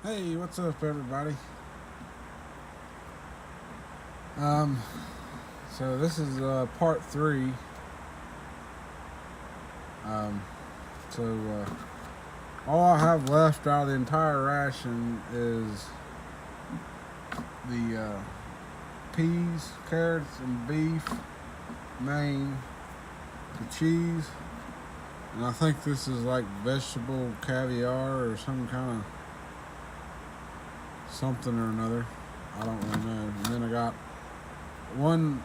Hey, what's up, everybody? So this is part 3. Um, all I have left out of the entire ration is the peas, carrots, and beef, main, the cheese, and I think this is like vegetable caviar or some kind of something or another. I don't really know. And then I got one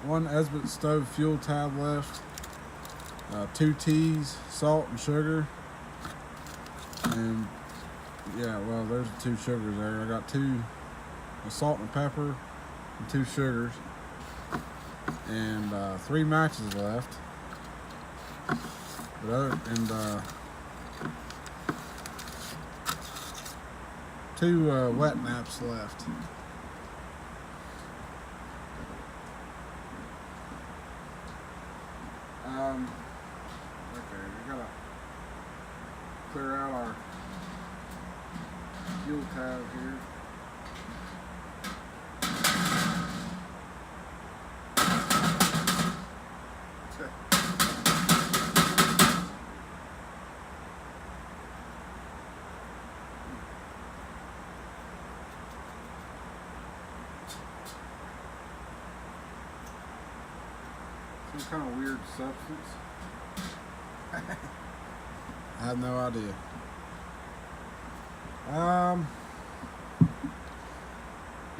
Esbit stove fuel tab left, 2 teas, salt and sugar, and well, there's the 2 sugars there. I got 2 salt and pepper and 2 sugars, and 3 matches left. And 2 wet naps left. Okay, we gotta clear out our fuel tab here. Some kind of weird substance. I have no idea.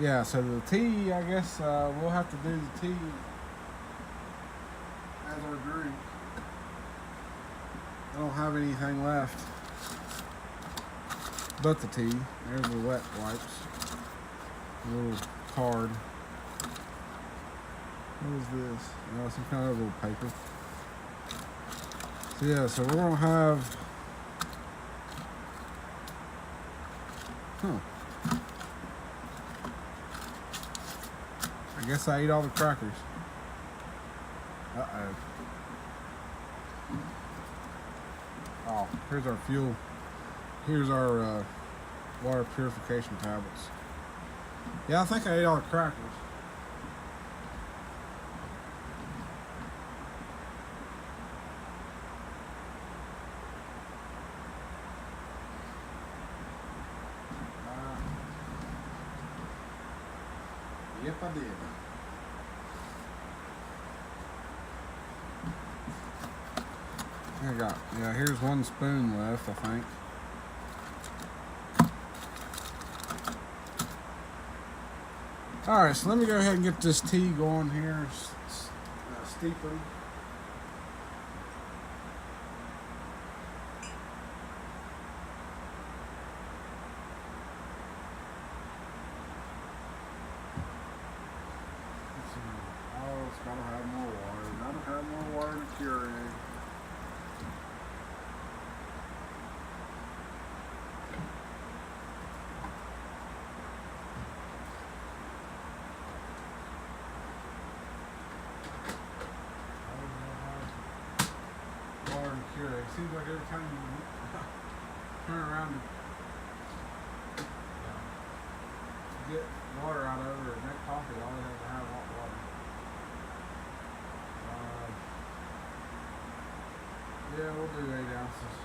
Yeah, so the tea, I guess we'll have to do the tea as our drink. I don't have anything left but the tea. There's the wet wipes. A little card. What is this? Oh, some kind of little paper. So yeah, so we're gonna have. I guess I ate all the crackers. Uh-oh. Oh, here's our fuel. Here's our water purification tablets. Yeah, I think I ate all the crackers. Yep, I did. Here's 1 spoon left, I think. Alright, so let me go ahead and get this tea going here, steeping. Oh, it's gotta have more water. Gotta have more water to cure it. Water to cure it. It seems like every time you turn around and get water out of it or make coffee, you always have to have hot water. Yeah, we'll do 8 ounces.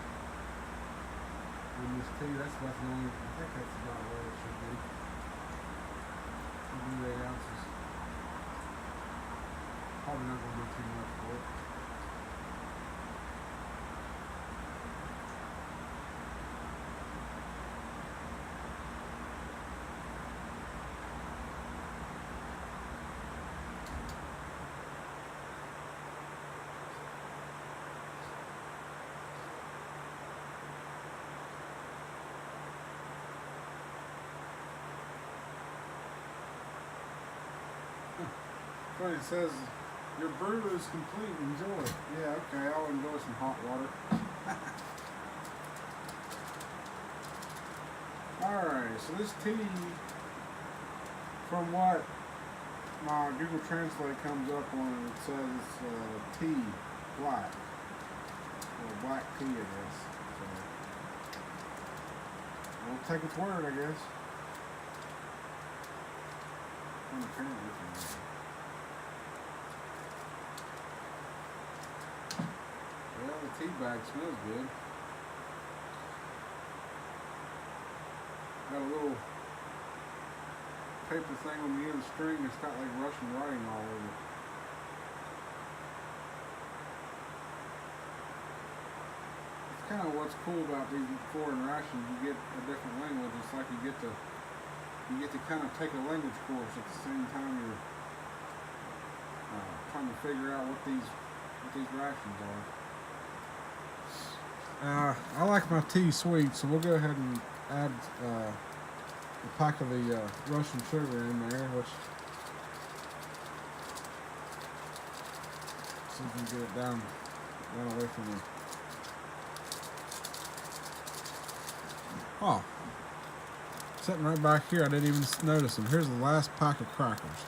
In this tea, that's about the only, I think that's about what it should be. We'll do 8 ounces. Probably not going to be too much for it. Funny, it says your brew is complete. Enjoy. Yeah, okay, I'll enjoy some hot water. Alright, so this tea, from what my Google Translate comes up on, it says tea, black. Or black tea, I guess. So take its word, I guess. Well, the tea bag smells good. Got a little paper thing on the end of the string that's got like Russian writing all over it. It's kind of what's cool about these foreign rations. You get a different language. It's like you get to kind of take a language course at the same time you're trying to figure out what these rations are. I like my tea sweet, so we'll go ahead and add a pack of the Russian sugar in there, which see if we can get it down away from the. Oh, sitting right back here, I didn't even notice them. Here's the last pack of crackers.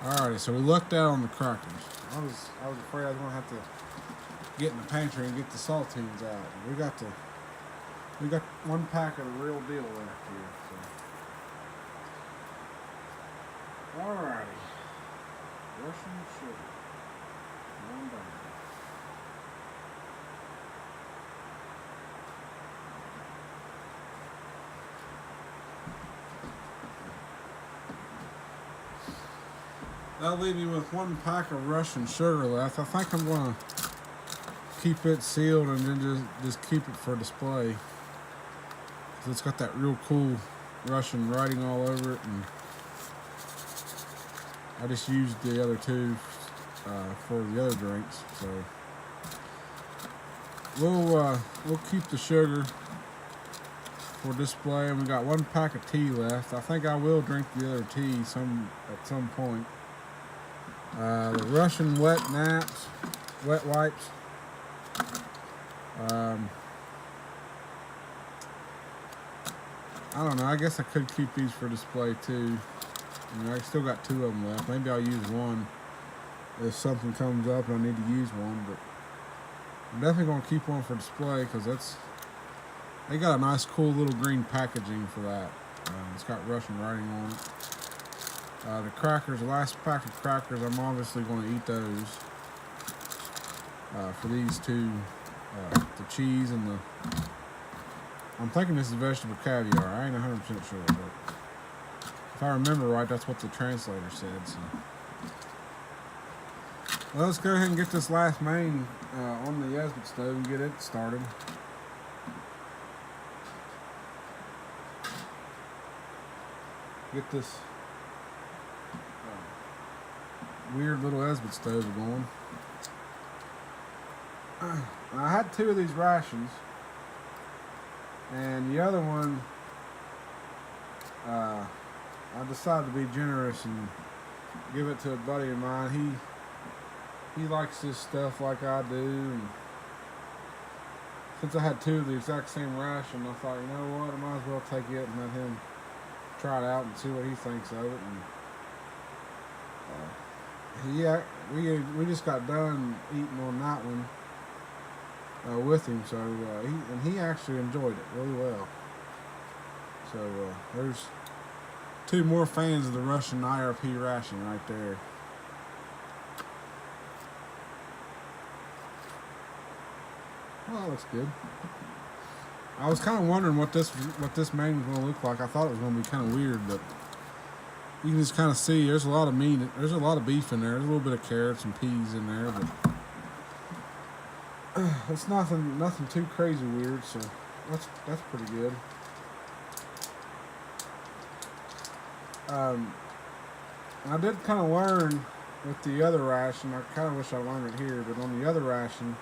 Alrighty, so we lucked out on the crackers. I was afraid I was gonna have to get in the pantry and get the saltines out. We got one pack of the real deal left here. So. Alrighty. Russian sugar. One bag. That'll leave me with one pack of Russian sugar left. I think I'm gonna keep it sealed and then just keep it for display. It's got that real cool Russian writing all over it, and I just used the other two for the other drinks. So we'll keep the sugar for display, and we got one pack of tea left. I think I will drink the other tea at some point. The Russian wet wipes. I don't know. I guess I could keep these for display too. I still got two of them left. Maybe I'll use one if something comes up and I need to use one. But I'm definitely gonna keep one for display because they got a nice, cool little green packaging for that. It's got Russian writing on it. The crackers, the last pack of crackers, I'm obviously going to eat those. For these two, the cheese and I'm thinking this is vegetable caviar. I ain't 100% sure, but if I remember right, that's what the translator said. So, well, let's go ahead and get this last main on the Esmond stove and get it started. Get this weird little Esmond stove going. I had two of these rations, and the other one, I decided to be generous and give it to a buddy of mine. He likes this stuff like I do, and since I had two of the exact same ration, I thought, you know what, I might as well take it and let him try it out and see what he thinks of it. And we just got done eating on that one with him, so he actually enjoyed it really well. So there's two more fans of the Russian IRP ration right there. Well, that looks good. I was kind of wondering what this main was going to look like. I thought it was going to be kind of weird, but you can just kind of see there's a lot of meat. There's a lot of beef in there. There's a little bit of carrots and peas in there, but it's nothing too crazy weird. So that's pretty good. I did kind of learn with the other ration. I kind of wish I learned it here, but on the other ration,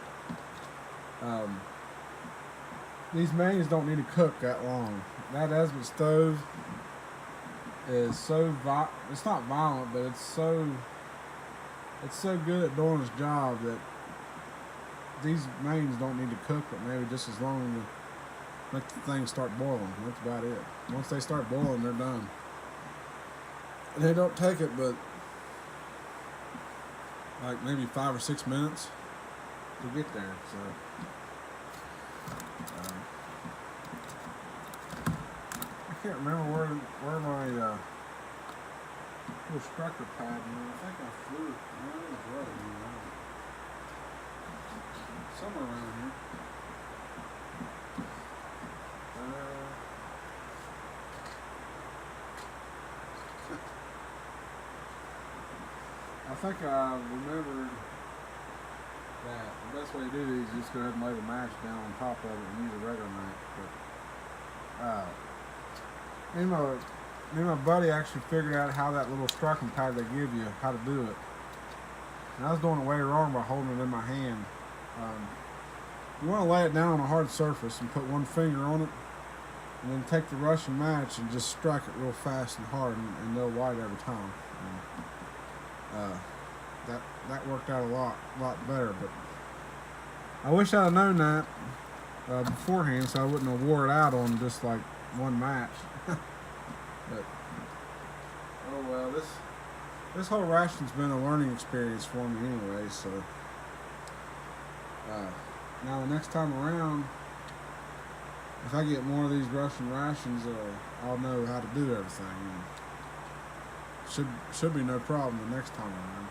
these mains don't need to cook that long. That Esmond stove is so it's not violent, but it's so good at doing its job that these mains don't need to cook, but maybe just as long as make the things start boiling. That's about it. Once they start boiling, they're done. And they don't take it but like maybe 5 or 6 minutes to get there. So can't remember where my little strucker pad went. I think I threw it. No, it was right here. Somewhere around here. I think I remembered that the best way to do these is just go ahead and lay the match down on top of it and use a regular match. But me and my buddy actually figured out how that little striking pad they give you, how to do it. And I was doing it way wrong by holding it in my hand. You want to lay it down on a hard surface and put one finger on it, and then take the Russian match and just strike it real fast and hard, and no white every time. And, that worked out a lot better. But I wish I'd have known that beforehand, so I wouldn't have wore it out on just like one match. But oh well, this whole ration's been a learning experience for me anyway. So now the next time around, if I get more of these Russian rations, I'll know how to do everything. And should be no problem the next time around.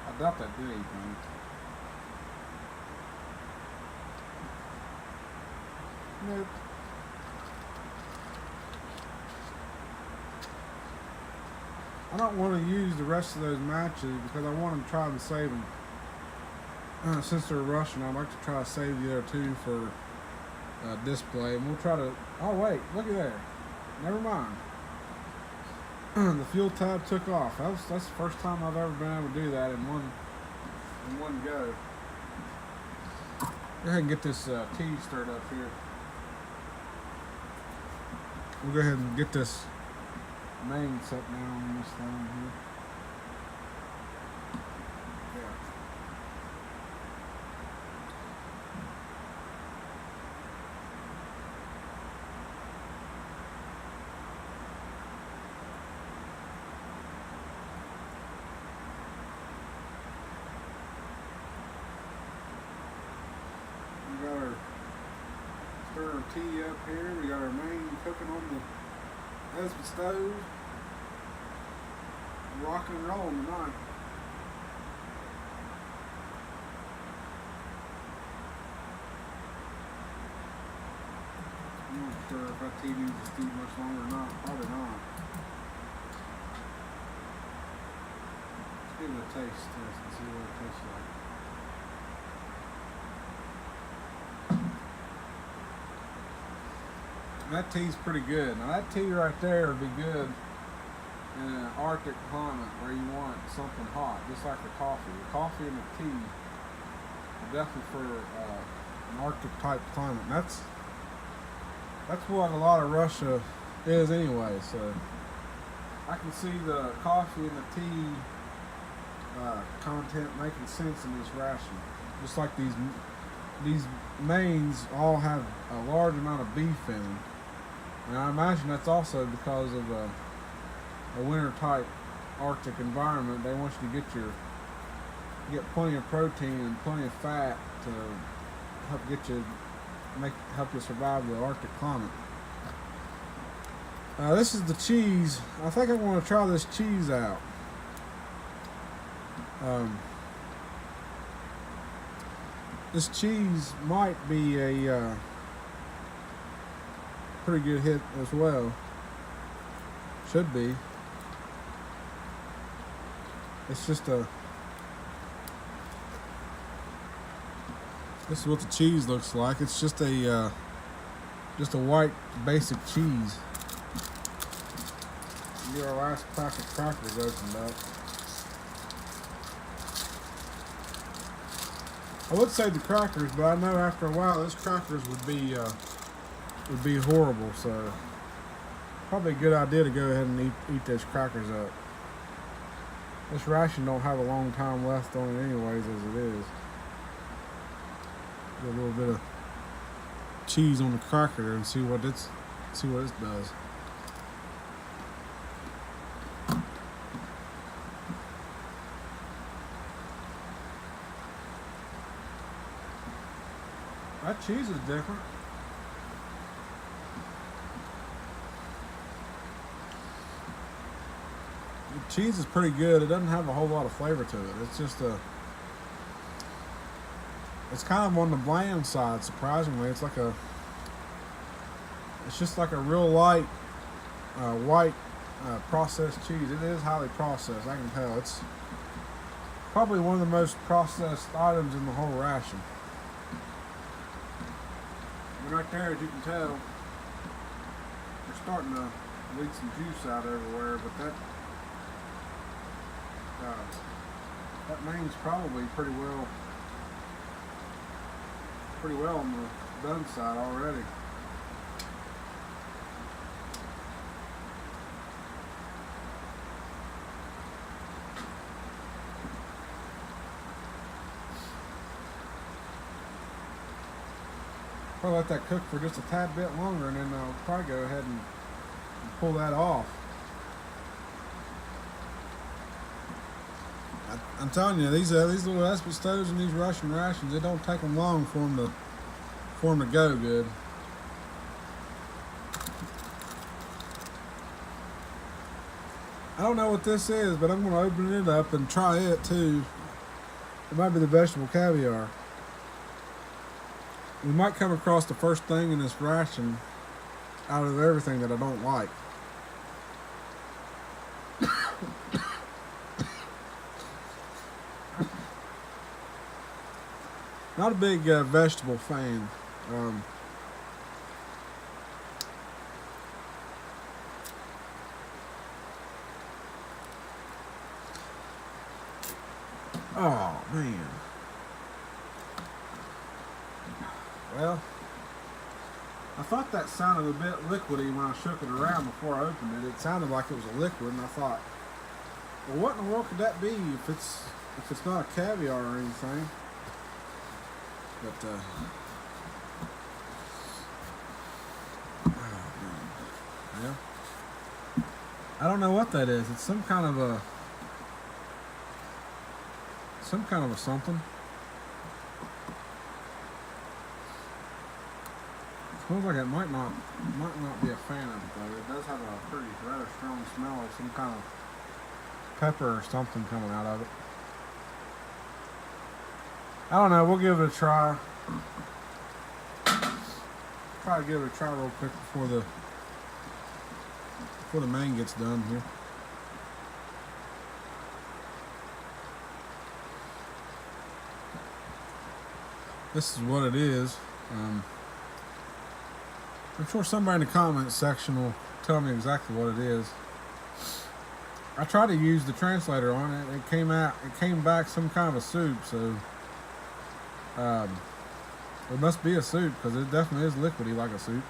I doubt that did anything. Nope. I don't want to use the rest of those matches because I want to try and save them. Since they're Russian, I'd like to try to save the other two for display. And we'll try to... Oh wait, look at there. Never mind. The fuel tab took off. That's the first time I've ever been able to do that in one go. Go ahead and get this tea stirred up here. We'll go ahead and get this main set down on this thing here. Yeah. We got our stirring tea up here. We got our main cooking on the husband stove. Rocking and rolling tonight. I'm not sure if that tea needs to steep much longer or not. Probably not. Let's give it a taste test and see what it tastes like. That tea's pretty good. Now that tea right there would be good in an Arctic climate where you want something hot, just like the coffee. The coffee and the tea are definitely for an Arctic type climate. And that's what a lot of Russia is anyway. So I can see the coffee and the tea content making sense in this ration. Just like these mains all have a large amount of beef in them. And I imagine that's also because of a winter type Arctic environment. They want you to get plenty of protein and plenty of fat to help you survive the Arctic climate. This is the cheese. I think I want to try this cheese out. This cheese might be a pretty good hit as well. Should be. It's just this is what the cheese looks like. It's just a white basic cheese. Get our last pack of crackers opened up. I would say the crackers, but I know after a while those crackers would be horrible. So probably a good idea to go ahead and eat those crackers up. This ration don't have a long time left on it anyways as it is. Get a little bit of cheese on the cracker there and see what it does. That cheese is different. The cheese is pretty good. It doesn't have a whole lot of flavor to it. It's just it's kind of on the bland side, surprisingly. It's just like a real light white processed cheese. It is highly processed, I can tell. It's probably one of the most processed items in the whole ration. And right there, as you can tell, they're starting to leak some juice out everywhere, but that main's probably pretty well on the done side already. Probably let that cook for just a tad bit longer, and then I'll probably go ahead and pull that off. I'm telling you, these little Espen stoves and these Russian rations, it don't take them long for them to go good. I don't know what this is, but I'm going to open it up and try it too. It might be the vegetable caviar. We might come across the first thing in this ration out of everything that I don't like. Not a big vegetable fan. Oh, man. Well, I thought that sounded a bit liquidy when I shook it around before I opened it. It sounded like it was a liquid, and I thought, well, what in the world could that be if it's not a caviar or anything? But oh, yeah, I don't know what that is. It's some kind of a something. Smells like it might not be a fan of it though. It does have a pretty rather strong smell of some kind of pepper or something coming out of it. I don't know. We'll give it a try. Try to give it a try real quick before the main gets done here. This is what it is. I'm sure somebody in the comments section will tell me exactly what it is. I tried to use the translator on it. It came back some kind of a soup, so it must be a soup because it definitely is liquidy like a soup.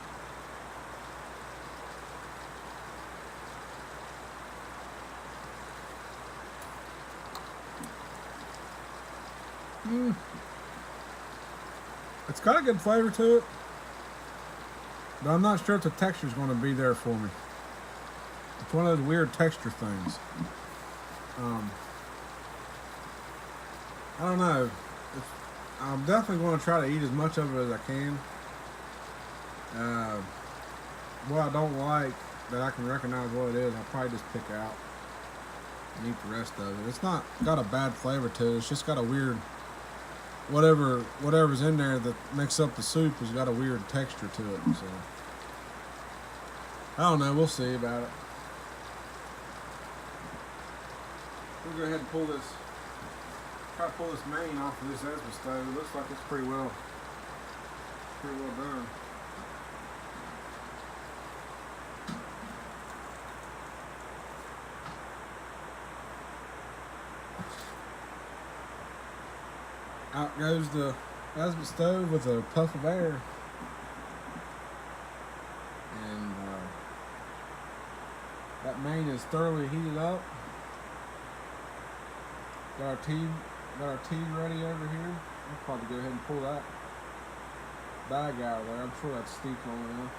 It's got a good flavor to it, but I'm not sure if the texture is going to be there for me. It's one of those weird texture things. I don't know. I'm definitely going to try to eat as much of it as I can. What I don't like that I can recognize what it is, I'll probably just pick out and eat the rest of it. It's not got a bad flavor to it. It's just got a weird, whatever's in there that makes up the soup has got a weird texture to it. So I don't know. We'll see about it. We'll go ahead and try to pull this main off of this Espen stove. It looks like it's pretty well done. Out goes the Espen stove with a puff of air. And that main is thoroughly heated up. Got our tea ready over here. I'll probably go ahead and pull that bag out of there. I'm sure that's steeped long enough.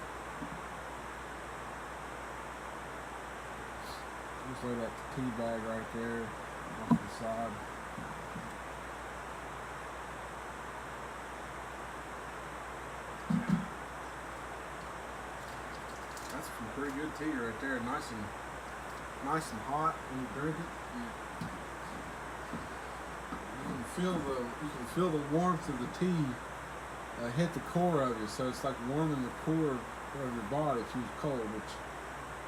Just lay that tea bag right there off the side. That's some pretty good tea right there. Nice and hot when you drink it. You can feel the warmth of the tea hit the core of you, so it's like warming the core of your body if you was cold. Which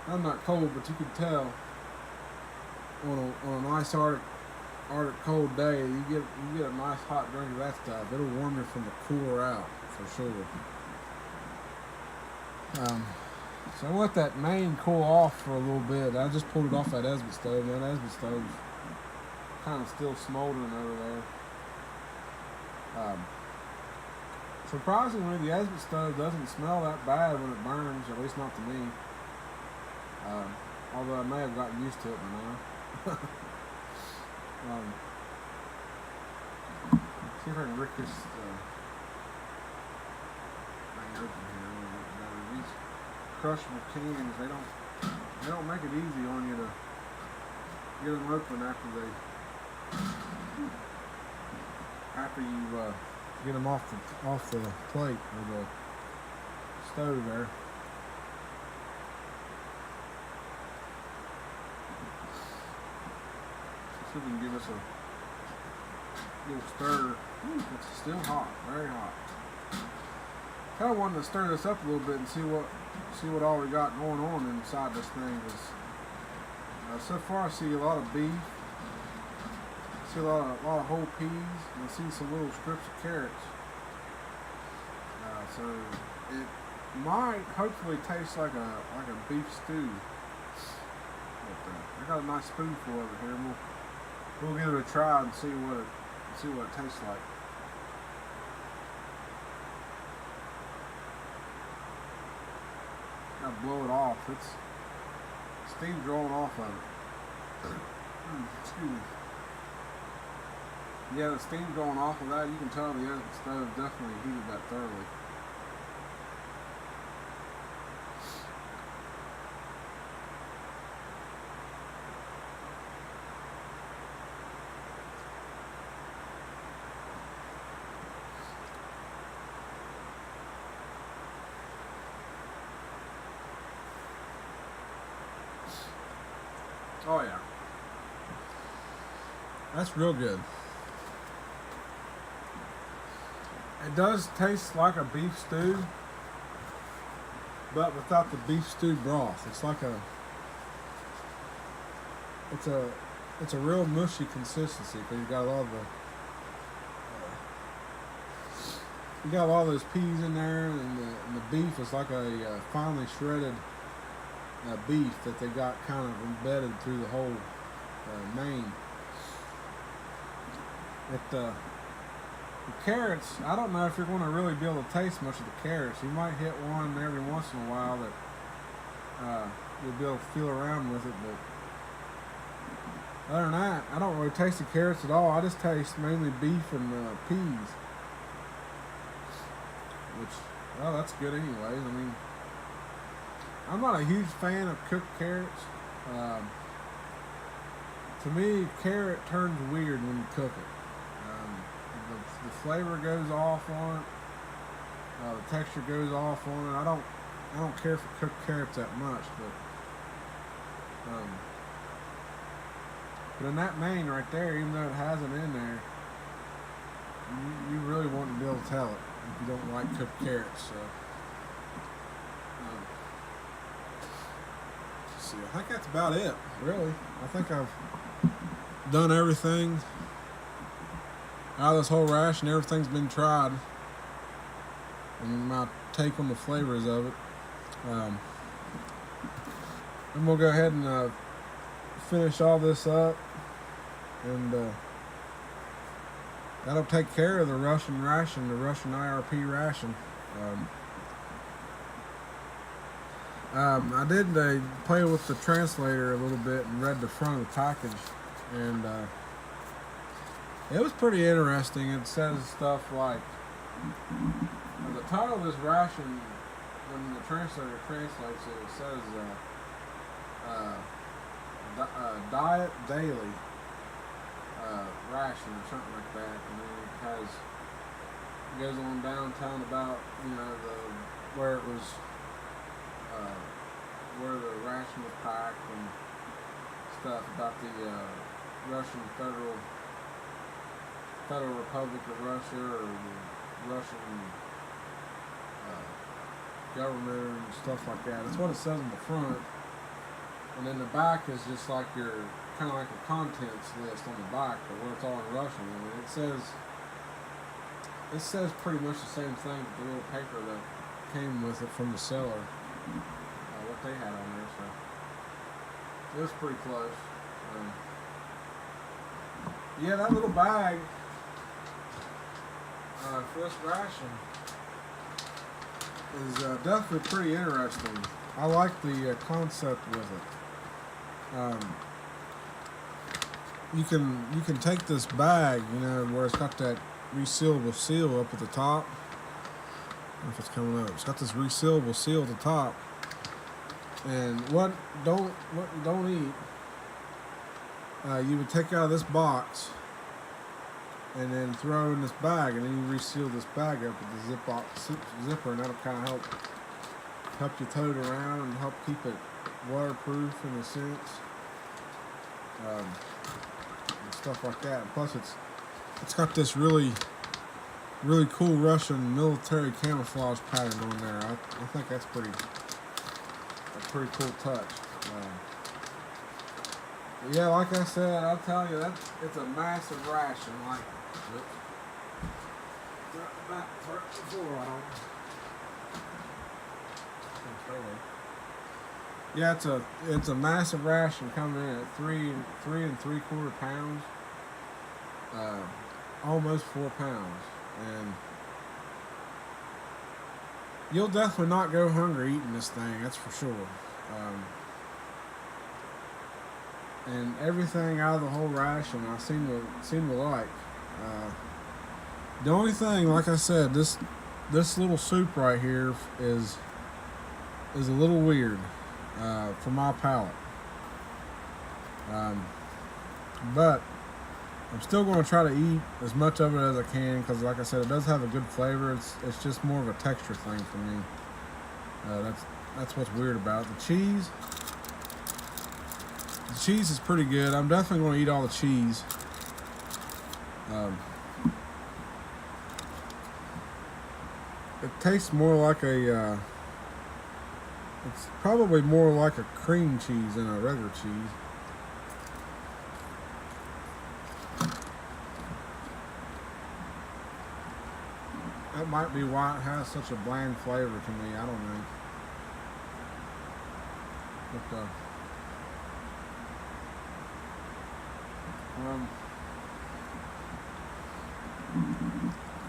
I'm not cold, but you can tell on a nice Arctic cold day, you get a nice hot drink of that stuff. It'll warm you from the core out for sure. So I let that main cool off for a little bit. I just pulled it off that Esmond stove. That Esmond stove's kind of still smoldering over there. Surprisingly, the Esmond stove doesn't smell that bad when it burns, at least not to me. Although I may have gotten used to it by now. See if I can rip this thing open here. These crushable cans, they don't make it easy on you to get them open after you get them off the plate or the stove there. See if we can give us a little stir. Ooh, it's still hot, very hot. Kind of wanted to stir this up a little bit and see what all we got going on inside this thing. So far I see a lot of beef. I see a lot of whole peas, and I see some little strips of carrots. So it might hopefully taste like a beef stew. But, I got a nice spoonful over here. We'll give it a try and see what it tastes like. Gotta blow it off. It's steam's rolling off of it. Excuse me. Yeah, the steam's going off of that. You can tell the stove definitely heated that thoroughly. Oh yeah. That's real good. It does taste like a beef stew, but without the beef stew broth. It's like it's a real mushy consistency because you got all those peas in there, and the beef is like a finely shredded beef that they got kind of embedded through the whole main. The carrots, I don't know if you're going to really be able to taste much of the carrots. You might hit one every once in a while that you'll be able to feel around with it, but other than that, I don't really taste the carrots at all. I just taste mainly beef and peas, which, well, that's good anyways. I mean, I'm not a huge fan of cooked carrots. To me, carrot turns weird when you cook it. The flavor goes off on it. The texture goes off on it. I don't care for cooked carrots that much, but in that main right there, even though it has it in there, you really want to be able to tell it if you don't like cooked carrots. So, let's see. I think that's about it, really. I think I've done everything out of this whole ration. Everything's been tried, and my take on the flavors of it. And we'll go ahead and finish all this up, and that'll take care of the Russian ration, the Russian IRP ration. I did play with the translator a little bit and read the front of the package, and It was pretty interesting. It says stuff like, the title of this ration, when the translator translates it, it says diet daily ration or something like that, and then it goes on downtown about where it was where the ration was packed and stuff about the Russian Federal Republic of Russia, or the Russian government and stuff like that. That's what it says on the front, and then the back is just like your kind of like a contents list on the back, but where it's all in Russian. I mean, it says pretty much the same thing, but the little paper that came with it from the seller, what they had on there, so it was pretty close. Yeah, that little bag for this ration is definitely pretty interesting. I like the concept with it. You can take this bag, where it's got that resealable seal up at the top. I don't know if it's coming up. It's got this resealable seal at the top. And what you don't eat, you would take out of this box and then throw in this bag, and then you reseal this bag up with the zipper, and that'll kind of help you tote it around and help keep it waterproof in a sense, and stuff like that. And plus, it's got this really cool Russian military camouflage pattern on there. I think that's a pretty cool touch. Yeah, like I said, I'll tell you, it's a massive ration. Like, yeah, it's a massive ration coming in at 3 3/4 pounds, almost 4 pounds, and you'll definitely not go hungry eating this thing. That's for sure. And everything out of the whole ration I seem to like. The only thing, like I said, this little soup right here is a little weird for my palate. But I'm still going to try to eat as much of it as I can, because, like I said, it does have a good flavor. It's just more of a texture thing for me. That's what's weird about it. The cheese is pretty good. I'm definitely going to eat all the cheese. It tastes more like it's probably more like a cream cheese than a regular cheese. That might be why it has such a bland flavor to me. I don't know. But,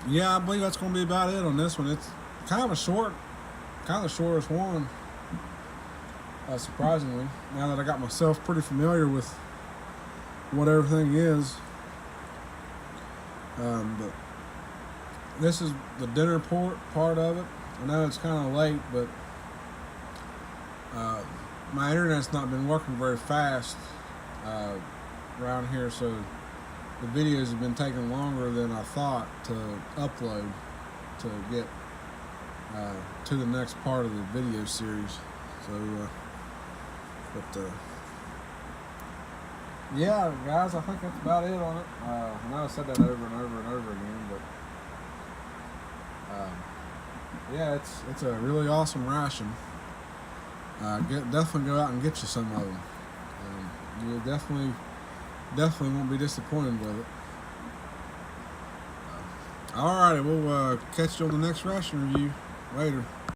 yeah, I believe that's going to be about it on this one. It's kind of the shortest one, surprisingly. Now that I got myself pretty familiar with what everything is, but this is the dinner part of it. I know it's kind of late, but my internet's not been working very fast around here, so the videos have been taking longer than I thought to upload to get to the next part of the video series. So, yeah, guys, I think that's about it on it. I know I said that over and over and over again, but yeah, it's a really awesome ration. Definitely go out and get you some of them. You'll definitely won't be disappointed with it. Alrighty, we'll catch you on the next ration review later.